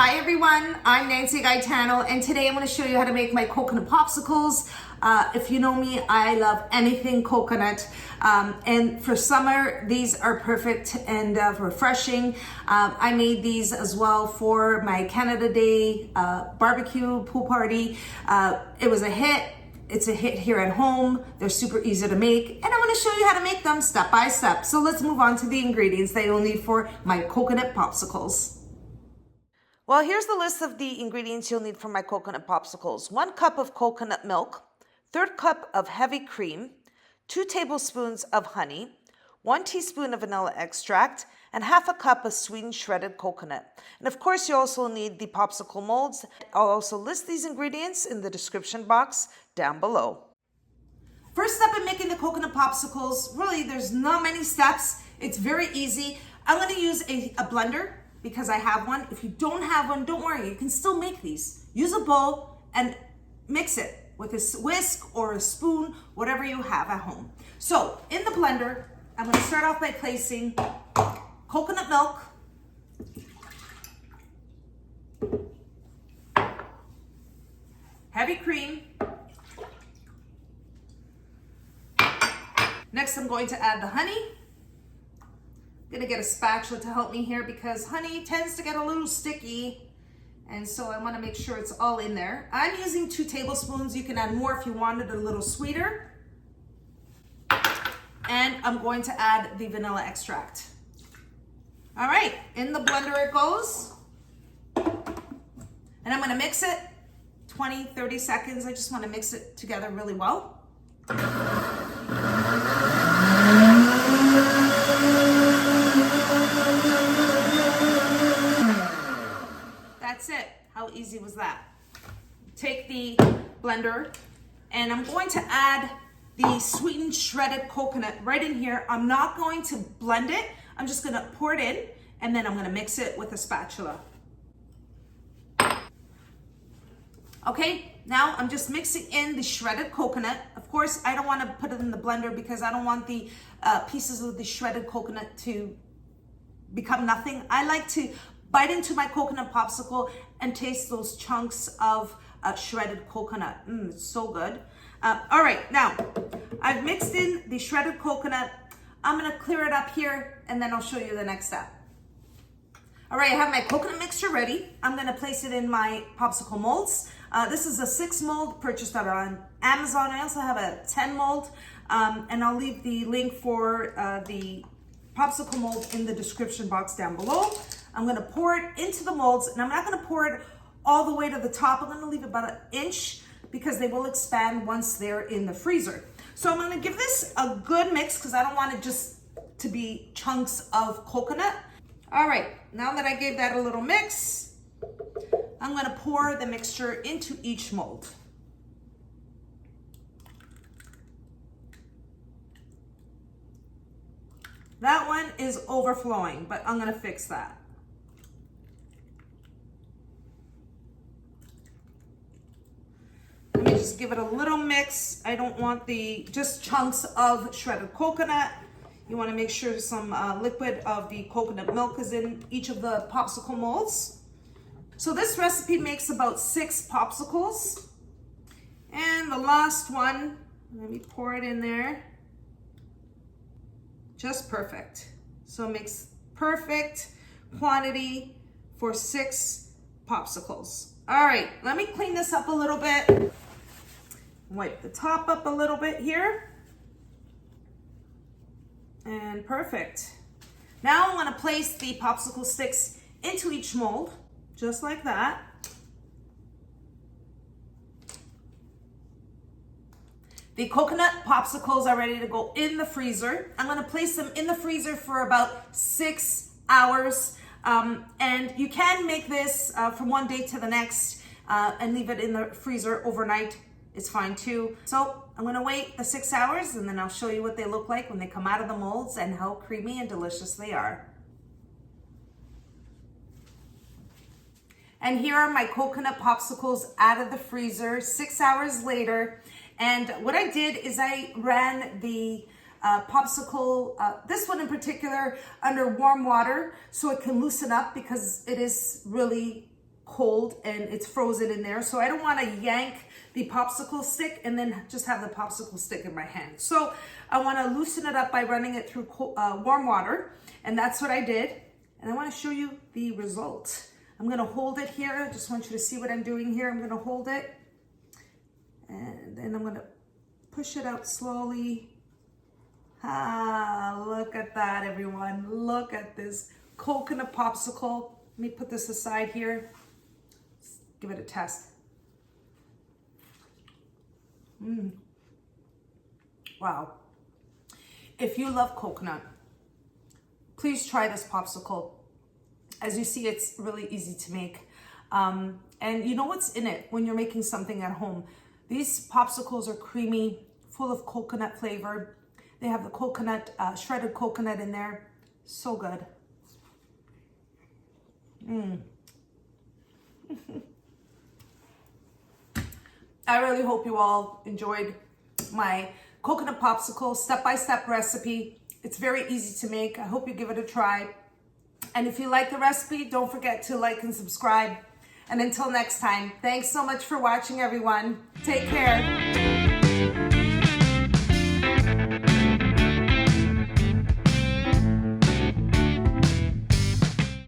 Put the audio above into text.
Hi everyone, I'm Nancy Guy Channel, and today I'm going to show you how to make my coconut popsicles. If you know me, I love anything coconut, and for summer these are perfect and refreshing. I made these as well for my Canada Day barbecue pool party. It was a hit. It's a hit here at home. They're super easy to make, and I'm going to show you how to make them step by step. So let's move on to the ingredients that you'll need for my coconut popsicles. Well, here's the list of the ingredients you'll need for my coconut popsicles. 1 cup of coconut milk, 1/3 cup of heavy cream, 2 tablespoons of honey, 1 teaspoon of vanilla extract, and 1/2 cup of sweetened shredded coconut. And of course, you also need the popsicle molds. I'll also list these ingredients in the description box down below. First step in making the coconut popsicles, really there's not many steps. It's very easy. I'm going to use a blender because I have one. If you don't have one, don't worry, you can still make these. Use a bowl and mix it with a whisk or a spoon, whatever you have at home. So in the blender, I'm going to start off by placing coconut milk, heavy cream. Next, I'm going to add the honey. I'm gonna get a spatula to help me here because honey tends to get a little sticky, and so I want to make sure it's all in there. I'm using 2 tablespoons. You can add more if you want it a little sweeter. And I'm going to add the vanilla extract. All right, in the blender it goes. And I'm going to mix it 20-30 seconds. I just want to mix it together really well. That's it. How easy was that? Take the blender and I'm going to add the sweetened shredded coconut right in here. I'm not going to blend it. I'm just going to pour it in and then I'm going to mix it with a spatula. Okay, now I'm just mixing in the shredded coconut. Of course, I don't want to put it in the blender because I don't want the pieces of the shredded coconut to become nothing. I like to bite into my coconut popsicle and taste those chunks of shredded coconut. It's so good. All right, now I've mixed in the shredded coconut. I'm gonna clear it up here and then I'll show you the next step. All right, I have my coconut mixture ready. I'm gonna place it in my popsicle molds. This is a 6 mold purchased out on Amazon. I also have a 10 mold, and I'll leave the link for the popsicle mold in the description box down below. I'm gonna pour it into the molds, and I'm not gonna pour it all the way to the top. I'm gonna leave about 1 inch because they will expand once they're in the freezer. So I'm gonna give this a good mix because I don't want it just to be chunks of coconut. All right, now that I gave that a little mix, I'm gonna pour the mixture into each mold. That one is overflowing, but I'm gonna fix that. Let me just give it a little mix. I don't want just chunks of shredded coconut. You want to make sure some liquid of the coconut milk is in each of the popsicle molds. So this recipe makes about 6 popsicles. And the last one, let me pour it in there. Just perfect. So it makes perfect quantity for 6 popsicles. All right, let me clean this up a little bit. Wipe the top up a little bit here. And perfect. Now I'm going to place the popsicle sticks into each mold, just like that. The coconut popsicles are ready to go in the freezer. I'm going to place them in the freezer for about 6 hours. And you can make this from one day to the next and leave it in the freezer overnight. It's fine too. So I'm gonna wait the 6 hours and then I'll show you what they look like when they come out of the molds and how creamy and delicious they are. And here are my coconut popsicles out of the freezer 6 hours later. And what I did is I ran the popsicle, this one in particular, under warm water so it can loosen up because it is really cold and it's frozen in there. So I don't want to yank the popsicle stick and then just have the popsicle stick in my hand. So I want to loosen it up by running it through warm water. And that's what I did. And I want to show you the result. I'm going to hold it here. I just want you to see what I'm doing here. I'm going to hold it. And then I'm going to push it out slowly. Ah, look at that, everyone. Look at this coconut popsicle. Let me put this aside here. Let's give it a test. Wow. If you love coconut, please try this popsicle. As you see, it's really easy to make. And you know what's in it when you're making something at home. These popsicles are creamy, full of coconut flavor. They have the coconut, shredded coconut in there. So good. I really hope you all enjoyed my coconut popsicle step-by-step recipe. It's very easy to make. I hope you give it a try. And if you like the recipe, don't forget to like and subscribe. And until next time, thanks so much for watching, everyone. Take care.